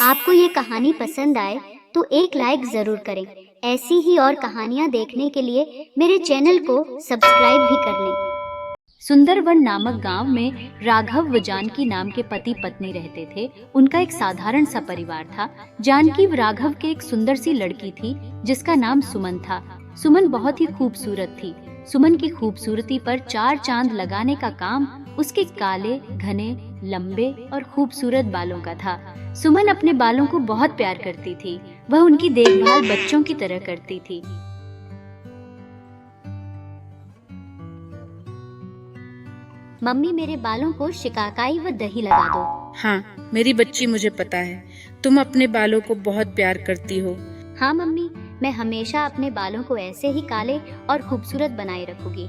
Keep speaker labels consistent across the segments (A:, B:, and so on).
A: आपको ये कहानी पसंद आए तो एक लाइक जरूर करें। ऐसी ही और कहानियाँ देखने के लिए मेरे चैनल को सब्सक्राइब भी कर लें।
B: सुंदरवन नामक गांव में राघव व जानकी नाम के पति पत्नी रहते थे। उनका एक साधारण सा परिवार था। जानकी व राघव के एक सुंदर सी लड़की थी जिसका नाम सुमन था। सुमन बहुत ही खूबसूरत थी। सुमन की खूबसूरती पर चार चांद लगाने का काम उसके काले, घने, लंबे और खूबसूरत बालों का था। सुमन अपने बालों को बहुत प्यार करती थी। वह उनकी देखभाल बच्चों की तरह करती थी।
A: मम्मी, मेरे बालों को शिकाकाई व दही लगा दो।
C: हाँ मेरी बच्ची, मुझे पता है तुम अपने बालों को बहुत प्यार करती हो।
A: हाँ मम्मी, मैं हमेशा अपने बालों को ऐसे ही काले और खूबसूरत बनाए रखूंगी।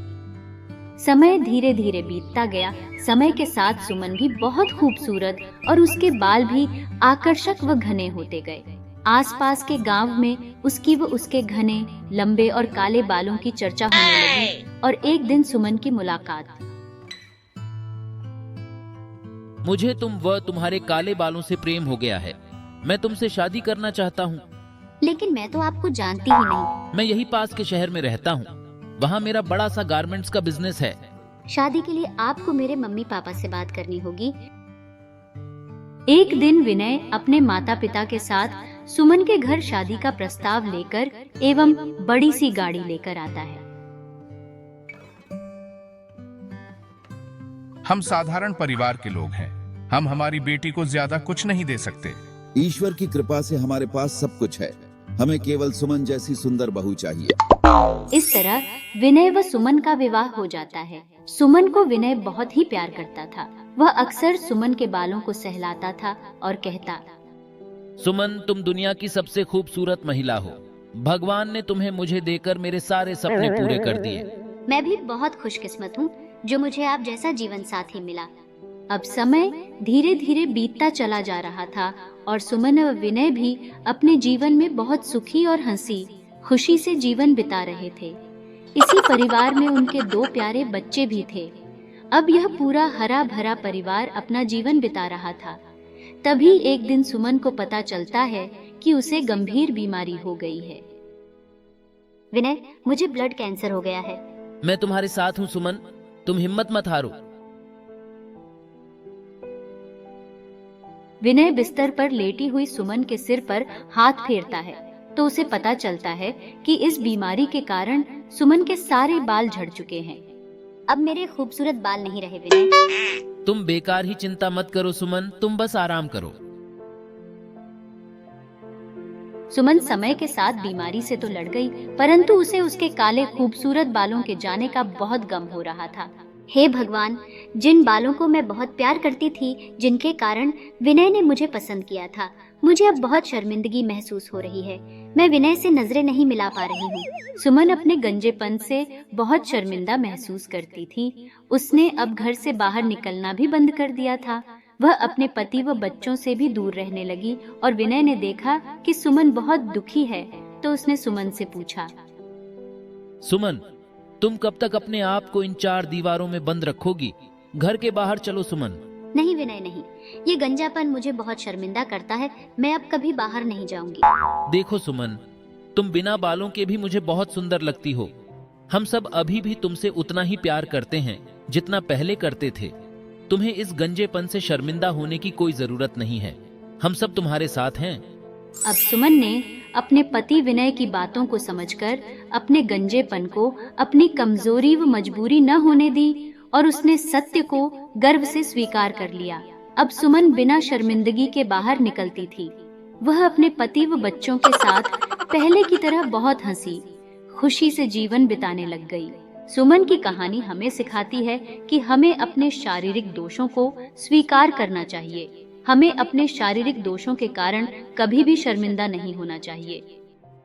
B: समय धीरे धीरे बीतता गया। समय के साथ सुमन भी बहुत खूबसूरत और उसके बाल भी आकर्षक व घने होते गए। आसपास के गांव में उसकी व उसके घने, लंबे और काले बालों की चर्चा होने लगी। और एक दिन सुमन की मुलाकात।
D: मुझे तुम व तुम्हारे काले बालों से प्रेम हो गया है। मैं तुमसे शादी करना चाहता हूँ।
A: लेकिन मैं तो आपको जानती ही नहीं।
D: मैं यही पास के शहर में रहता हूँ। वहाँ मेरा बड़ा सा गारमेंट्स का बिजनेस है।
A: शादी के लिए आपको मेरे मम्मी पापा से बात करनी होगी।
B: एक दिन विनय अपने माता पिता के साथ सुमन के घर शादी का प्रस्ताव लेकर एवं बड़ी सी गाड़ी लेकर आता है।
E: हम साधारण परिवार के लोग हैं। हम हमारी बेटी को ज्यादा कुछ नहीं दे सकते।
F: ईश्वर की कृपा से हमारे पास सब कुछ है। हमें केवल सुमन जैसी सुंदर बहू चाहिए।
B: इस तरह विनय व सुमन का विवाह हो जाता है। सुमन को विनय बहुत ही प्यार करता था। वह अक्सर सुमन के बालों को सहलाता था और कहता,
D: सुमन, तुम दुनिया की सबसे खूबसूरत महिला हो। भगवान ने तुम्हें मुझे देकर मेरे सारे सपने पूरे कर दिए।
A: मैं भी बहुत खुशकिस्मत हूँ जो मुझे आप जैसा जीवन साथी मिला।
B: अब समय धीरे धीरे बीतता चला जा रहा था और सुमन व विनय भी अपने जीवन में बहुत सुखी और हंसी खुशी से जीवन बिता रहे थे। इसी परिवार में उनके दो प्यारे बच्चे भी थे। अब यह पूरा हरा भरा परिवार अपना जीवन बिता रहा था। तभी एक दिन सुमन को पता चलता है कि उसे गंभीर बीमारी हो गई है।
A: विनय, मुझे ब्लड कैंसर हो गया है।
D: मैं तुम्हारे साथ हूँ सुमन, तुम हिम्मत मत हारो।
B: विनय बिस्तर पर लेटी हुई सुमन के सिर पर हाथ फेरता है तो उसे पता चलता है कि इस बीमारी के कारण सुमन के सारे बाल झड़ चुके हैं।
A: अब मेरे खूबसूरत बाल नहीं रहे विनय।
D: तुम बेकार ही चिंता मत करो सुमन, तुम बस आराम करो।
B: सुमन समय के साथ बीमारी से तो लड़ गई, परंतु उसे उसके काले खूबसूरत बालों के जाने का बहुत गम हो रहा था।
A: हे भगवान, जिन बालों को मैं बहुत प्यार करती थी, जिनके कारण विनय ने मुझे पसंद किया था, मुझे अब बहुत शर्मिंदगी महसूस हो रही है। मैं विनय से नजरें नहीं मिला पा रही हूँ।
B: सुमन अपने गंजेपन से बहुत शर्मिंदा महसूस करती थी। उसने अब घर से बाहर निकलना भी बंद कर दिया था। वह अपने पति व बच्चों से भी दूर रहने लगी और विनय ने देखा कि सुमन बहुत दुखी है तो उसने सुमन से पूछा,
D: सुमन, तुम कब तक अपने आप को इन चार दीवारों में बंद रखोगी? घर के बाहर चलो सुमन।
A: नहीं विनय, नहीं। ये गंजापन मुझे बहुत शर्मिंदा करता है। मैं अब कभी बाहर नहीं जाऊंगी।
D: देखो सुमन, तुम बिना बालों के भी मुझे बहुत सुंदर लगती हो। हम सब अभी भी तुमसे उतना ही प्यार करते हैं जितना पहले करते थे। तुम्हें इस गंजेपन से शर्मिंदा होने की कोई जरूरत नहीं है। हम सब तुम्हारे साथ हैं।
B: अब सुमन ने अपने पति विनय की बातों को समझकर अपने गंजेपन को अपनी कमजोरी व मजबूरी न होने दी और उसने सत्य को गर्व से स्वीकार कर लिया। अब सुमन बिना शर्मिंदगी के बाहर निकलती थी। वह अपने पति व बच्चों के साथ पहले की तरह बहुत हंसी खुशी से जीवन बिताने लग गई। सुमन की कहानी हमें सिखाती है कि हमें अपने शारीरिक दोषों को स्वीकार करना चाहिए। हमें अपने शारीरिक दोषों के कारण कभी भी शर्मिंदा नहीं होना चाहिए।